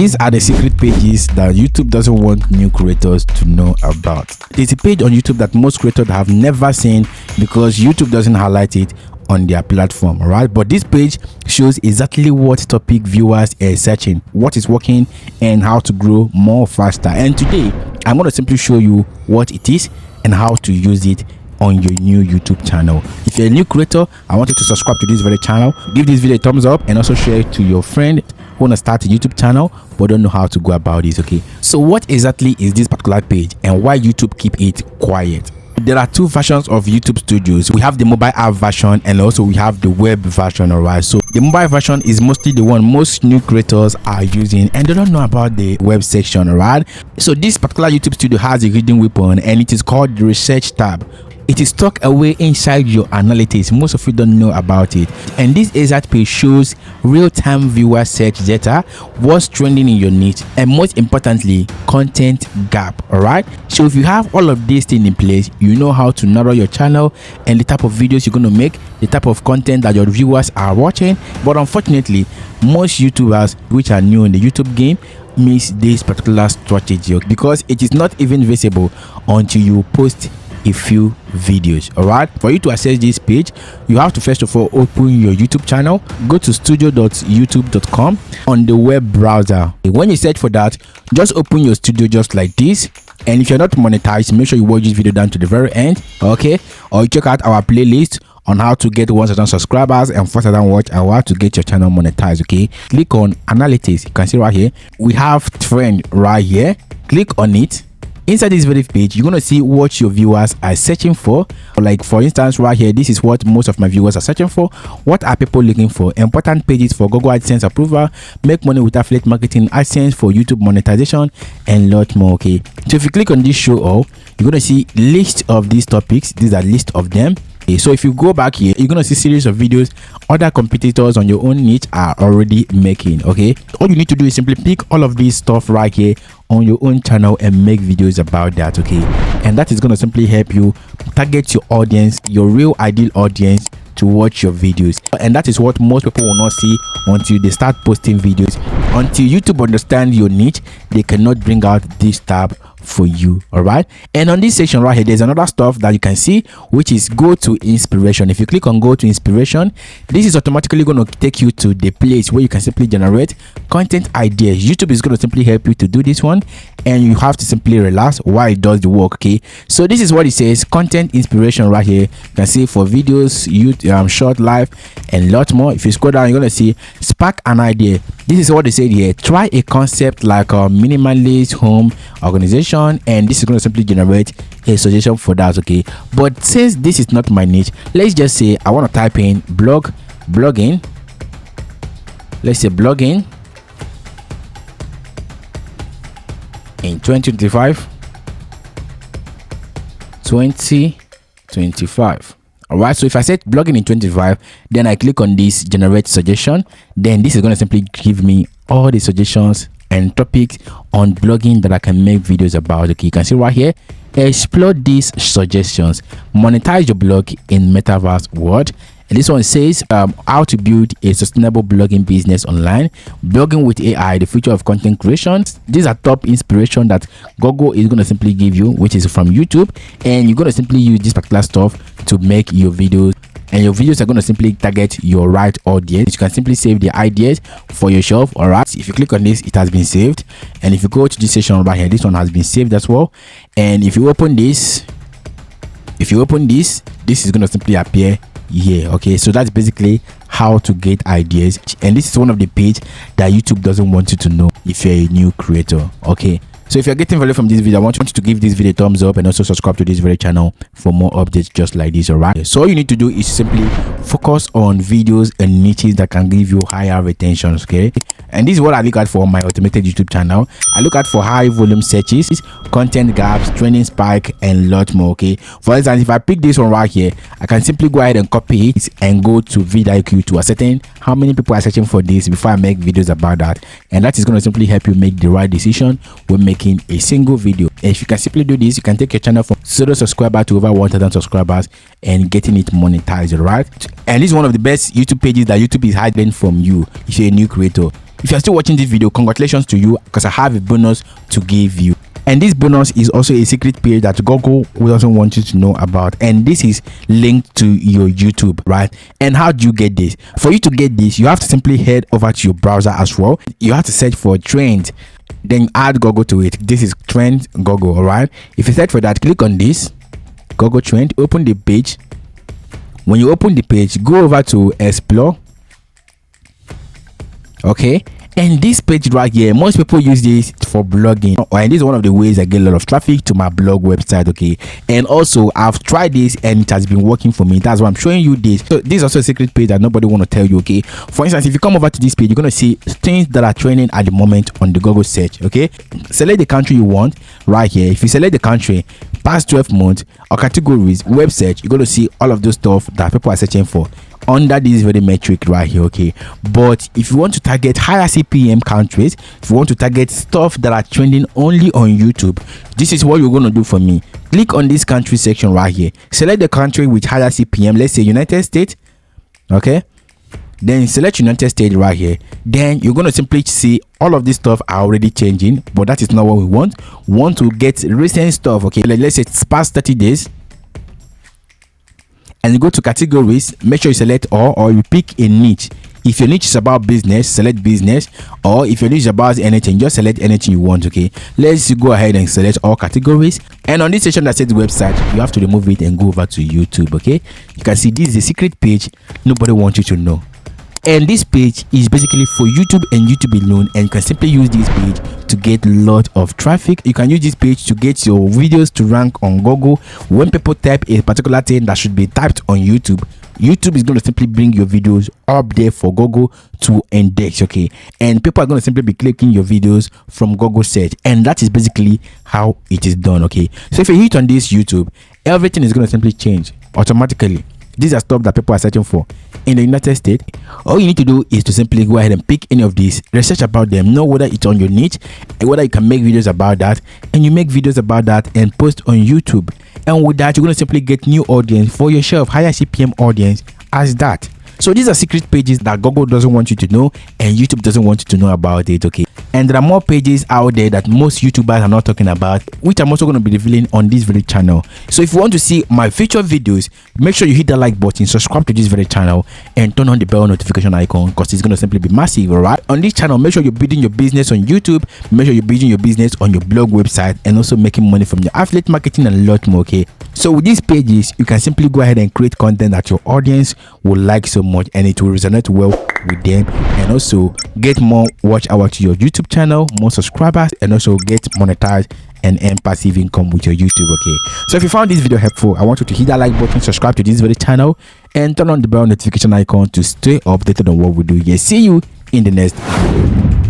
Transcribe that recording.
These are the secret pages that YouTube doesn't want new creators to know about. There's a page on YouTube that most creators have never seen because YouTube doesn't highlight it on their platform. All right, but this page shows exactly what topic viewers are searching, what is working, and how to grow more faster. And today I'm going to simply show you what it is and how to use it on your new YouTube channel. If you're a new creator, I want you to subscribe to this very channel, give this video a thumbs up, and also share it to your friend who want to start a YouTube channel but don't know how to go about this. Okay, so what exactly is this particular page and why YouTube keep it quiet? There are two versions of YouTube Studios. We have the mobile app version and also we have the web version. All right, so the mobile version is mostly the one most new creators are using and they don't know about the web section. All right, so this particular YouTube Studio has a hidden weapon and it is called the research tab. It is tucked away inside your analytics. Most of you don't know about it. And this exact page shows real-time viewer search data, what's trending in your niche, and most importantly, content gap. All right, so if you have all of these things in place, you know how to narrow your channel and the type of videos you're going to make, the type of content that your viewers are watching. But unfortunately, most YouTubers which are new in the YouTube game miss this particular strategy because it is not even visible until you post a few videos. All right, for you to access this page, you have to first of all open your YouTube channel, go to studio.youtube.com on the web browser. When you search for that, just open your studio just like this. And if you're not monetized, make sure you watch this video down to the very end, okay? Or check out our playlist on how to get 1,000 subscribers and 4,000 watch and how to get your channel monetized. Okay, click on analytics. You can see right here we have trend right here. Click on it. Inside this very page, you're going to see what your viewers are searching for. Like for instance, right here, this is what most of my viewers are searching for. What are people looking for? Important pages for Google AdSense approval, make money with affiliate marketing, AdSense for YouTube monetization, and lot more. Okay, so if you click on this show all, you're going to see list of these topics. These are list of them. Okay, so if you go back here, you're going to see series of videos other competitors on your own niche are already making. Okay, all you need to do is simply pick all of this stuff right here on your own channel and make videos about that. Okay, and that is going to simply help you target your audience, your real ideal audience, to watch your videos. And that is what most people will not see until they start posting videos. Until YouTube understand your niche, they cannot bring out this tab for you. All right, and on this section right here, there's another stuff that you can see, which is go to inspiration. If you click on go to inspiration, this is automatically going to take you to the place where you can simply generate content ideas. YouTube is going to simply help you to do this one, and you have to simply relax while it does the work. Okay, so this is what it says, content inspiration right here. You can see for videos, YouTube, short, live, and lot more. If you scroll down, you're going to see spark an idea. This is what they said here. Try a concept like a minimalist home organization, and this is going to simply generate a suggestion for that. Okay, but since this is not my niche, let's just say I want to type in blogging. Let's say blogging in 2025. All right, so if I set blogging in 2025, then I click on this generate suggestion, then this is going to simply give me all the suggestions and topics on blogging that I can make videos about. Okay, you can see right here, explore these suggestions, monetize your blog in metaverse world. And this one says how to build a sustainable blogging business online, blogging with AI, the future of content creation. These are top inspiration that Google is going to simply give you, which is from YouTube, and you're going to simply use this particular stuff to make your videos, and your videos are going to simply target your right audience. You can simply save the ideas for yourself. All right, if you click on this, it has been saved, and if you go to this section right here, this one has been saved as well. And if you open this, this is going to simply appear here. Okay, so that's basically how to get ideas, and this is one of the page that YouTube doesn't want you to know if you're a new creator. Okay, so if you're getting value from this video, I want you to give this video a thumbs up and also subscribe to this very channel for more updates just like this. All right, so all you need to do is simply focus on videos and niches that can give you higher retentions. Okay, and this is what I look at for my automated YouTube channel. I look at for high volume searches, content gaps, trending spike, and lot more. Okay, for instance, if I pick this one right here, I can simply go ahead and copy it and go to vidIQ to ascertain how many people are searching for this before I make videos about that, and that is going to simply help you make the right decision when making making a single video. And if you can simply do this, you can take your channel from 0 subscriber to over 1,000 subscribers and getting it monetized, right? And this is one of the best YouTube pages that YouTube is hiding from you if you're a new creator. If you're still watching this video, congratulations to you, because I have a bonus to give you. And this bonus is also a secret page that Google doesn't want you to know about, and this is linked to your YouTube, right? And how do you get this? For you to get this, you have to simply head over to your browser as well. You have to search for trend, then add Google to it. This is trend Google, all right? If you search for that, click on this Google trend, open the page. When you open the page, go over to explore. Okay, and this page right here, most people use this for blogging, and this is one of the ways I get a lot of traffic to my blog website. Okay, and also I've tried this and it has been working for me. That's why I'm showing you this. So this is also a secret page that nobody want to tell you. Okay, for instance, if you come over to this page, you're going to see things that are trending at the moment on the Google search. Okay, select the country you want right here. If you select the country, past 12 months or categories, web search, you're going to see all of those stuff that people are searching for under this very metric right here. Okay, but if you want to target higher CPM countries, if you want to target stuff that are trending only on YouTube, this is what you're going to do for me. Click on this country section right here, select the country with higher CPM, let's say United States. Okay, then select United States right here. Then you're going to simply see all of this stuff are already changing, but that is not what we want. We want to get recent stuff. Okay, let's say it's past 30 days. And you go to categories, make sure you select all, or you pick a niche. If your niche is about business, select business, or if your niche is about anything, just select anything you want. Okay, let's go ahead and select all categories. And on this section that says website, you have to remove it and go over to YouTube. Okay, you can see this is a secret page nobody wants you to know. And this page is basically for YouTube and YouTube alone, and you can simply use this page to get a lot of traffic. You can use this page to get your videos to rank on Google. When people type a particular thing that should be typed on YouTube, YouTube is going to simply bring your videos up there for Google to index. Okay, and people are going to simply be clicking your videos from Google search, and that is basically how it is done. Okay, so if you hit on this YouTube, everything is going to simply change automatically. These are stuff that people are searching for in the United States. All you need to do is to simply go ahead and pick any of these, research about them, know whether it's on your niche and whether you can make videos about that, and you make videos about that and post on YouTube. And with that, you're going to simply get new audience for yourself, higher CPM audience as that. So these are secret pages that Google doesn't want you to know and YouTube doesn't want you to know about it. Okay, and there are more pages out there that most YouTubers are not talking about, which I'm also going to be revealing on this very channel. So if you want to see my future videos, make sure you hit that like button, subscribe to this very channel, and turn on the bell notification icon, because it's going to simply be massive. All right, on this channel, make sure you're building your business on YouTube, make sure you're building your business on your blog website, and also making money from your affiliate marketing and a lot more. Okay, so with these pages, you can simply go ahead and create content that your audience will like so much, and it will resonate well with them, and also get more watch hour to your YouTube channel, more subscribers, and also get monetized and earn passive income with your YouTube. Okay, so if you found this video helpful, I want you to hit that like button, subscribe to this very channel, and turn on the bell notification icon to stay updated on what we do. Yeah, see you in the next video.